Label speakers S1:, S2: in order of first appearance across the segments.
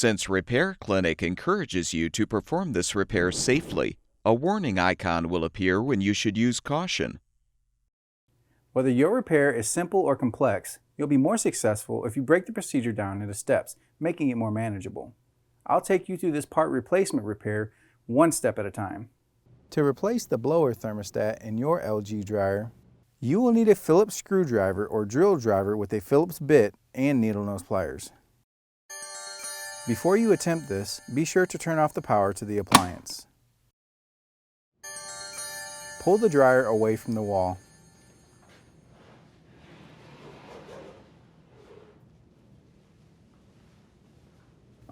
S1: Since Repair Clinic encourages you to perform this repair safely, a warning icon will appear when you should use caution.
S2: Whether your repair is simple or complex, you'll be more successful if you break the procedure down into steps, making it more manageable. I'll take you through this part replacement repair one step at a time. To replace the blower thermostat in your LG dryer, you will need a Phillips screwdriver or drill driver with a Phillips bit and needle nose pliers. Before you attempt this, be sure to turn off the power to the appliance. Pull the dryer away from the wall.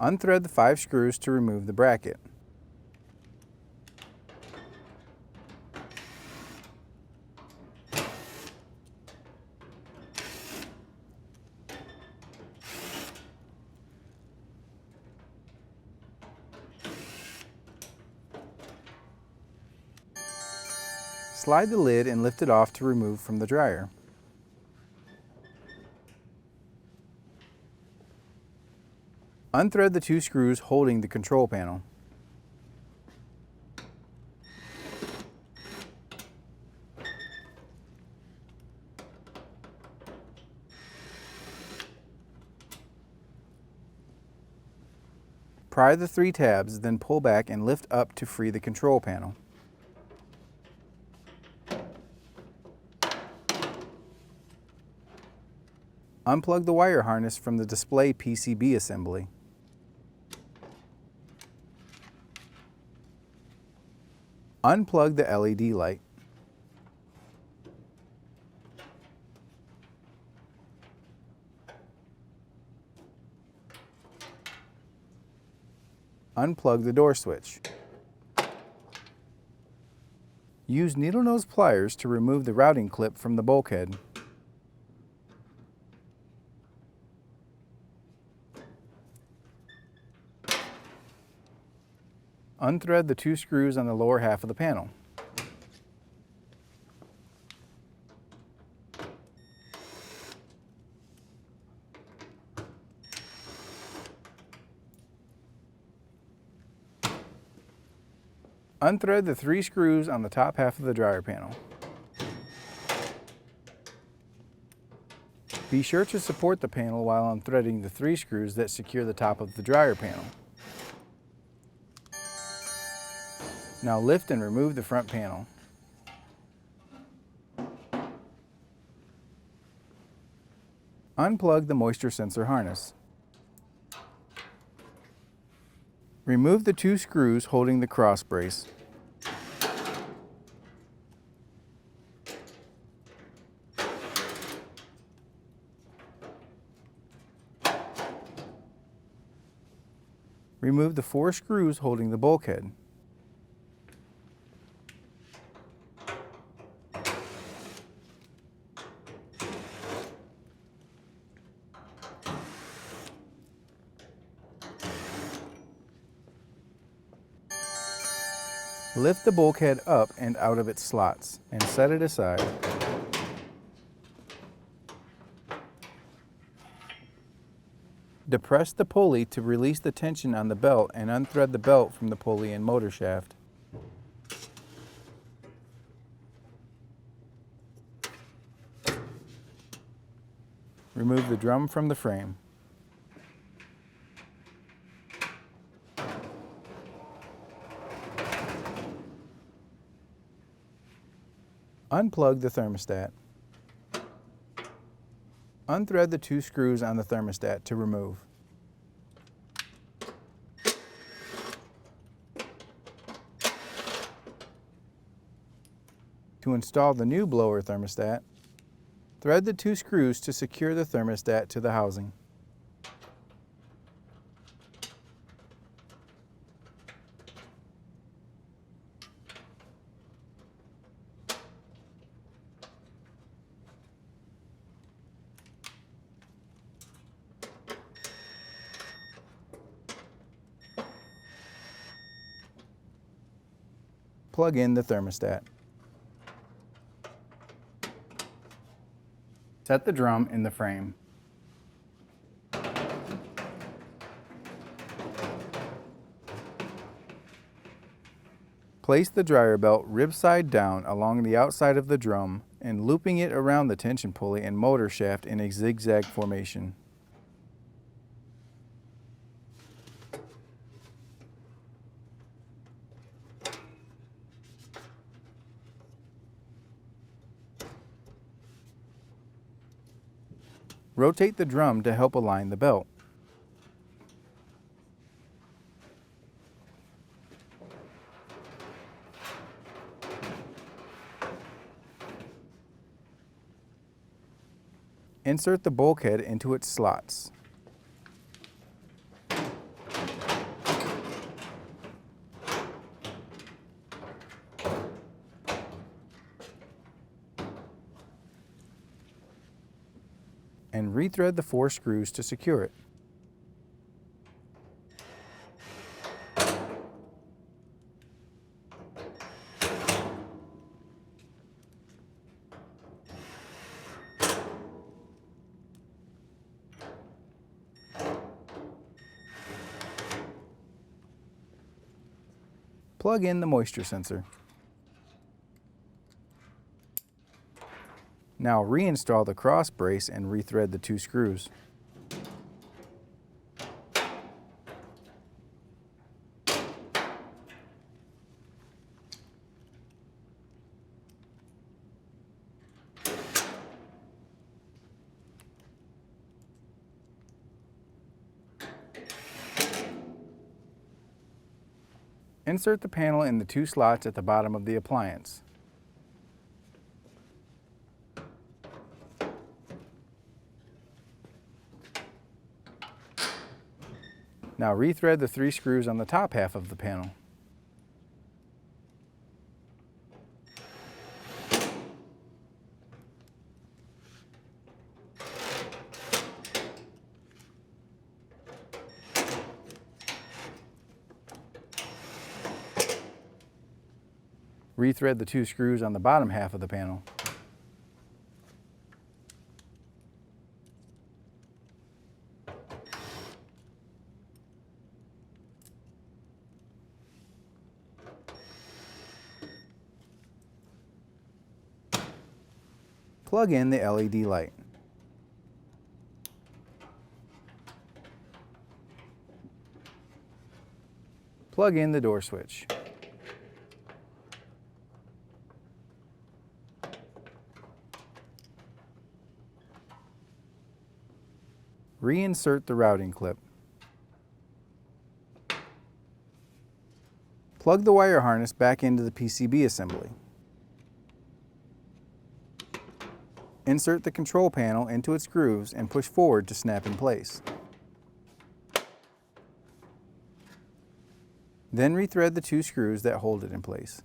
S2: Unthread the 5 screws to remove the bracket. Slide the lid and lift it off to remove from the dryer. Unthread the 2 screws holding the control panel. Pry the 3 tabs, then pull back and lift up to free the control panel. Unplug the wire harness from the display PCB assembly. Unplug the LED light. Unplug the door switch. Use needle nose pliers to remove the routing clip from the bulkhead. Unthread the 2 screws on the lower half of the panel. Unthread the 3 screws on the top half of the dryer panel. Be sure to support the panel while unthreading the 3 screws that secure the top of the dryer panel. Now lift and remove the front panel. Unplug the moisture sensor harness. Remove the 2 screws holding the cross brace. Remove the 4 screws holding the bulkhead. Lift the bulkhead up and out of its slots and set it aside. Depress the pulley to release the tension on the belt and unthread the belt from the pulley and motor shaft. Remove the drum from the frame. Unplug the thermostat. Unthread the 2 screws on the thermostat to remove. To install the new blower thermostat, thread the 2 screws to secure the thermostat to the housing. Plug in the thermostat. Set the drum in the frame. Place the dryer belt rib side down along the outside of the drum and looping it around the tension pulley and motor shaft in a zigzag formation. Rotate the drum to help align the belt. Insert the bulkhead into its slots. And rethread the 4 screws to secure it. Plug in the moisture sensor. Now reinstall the cross brace and rethread the 2 screws. Insert the panel in the 2 slots at the bottom of the appliance. Now rethread the 3 screws on the top half of the panel. Rethread the 2 screws on the bottom half of the panel. Plug in the LED light. Plug in the door switch. Reinsert the routing clip. Plug the wire harness back into the PCB assembly. Insert the control panel into its grooves and push forward to snap in place. Then rethread the 2 screws that hold it in place.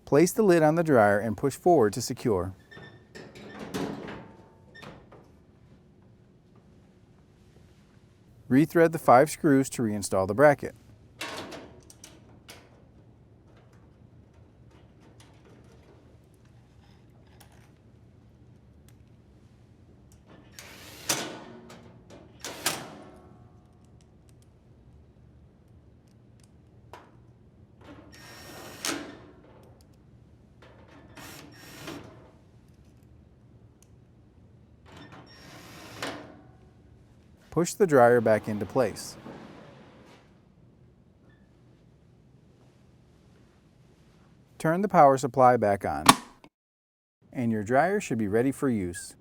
S2: Place the lid on the dryer and push forward to secure. Rethread the 5 screws to reinstall the bracket. Push the dryer back into place. Turn the power supply back on, and your dryer should be ready for use.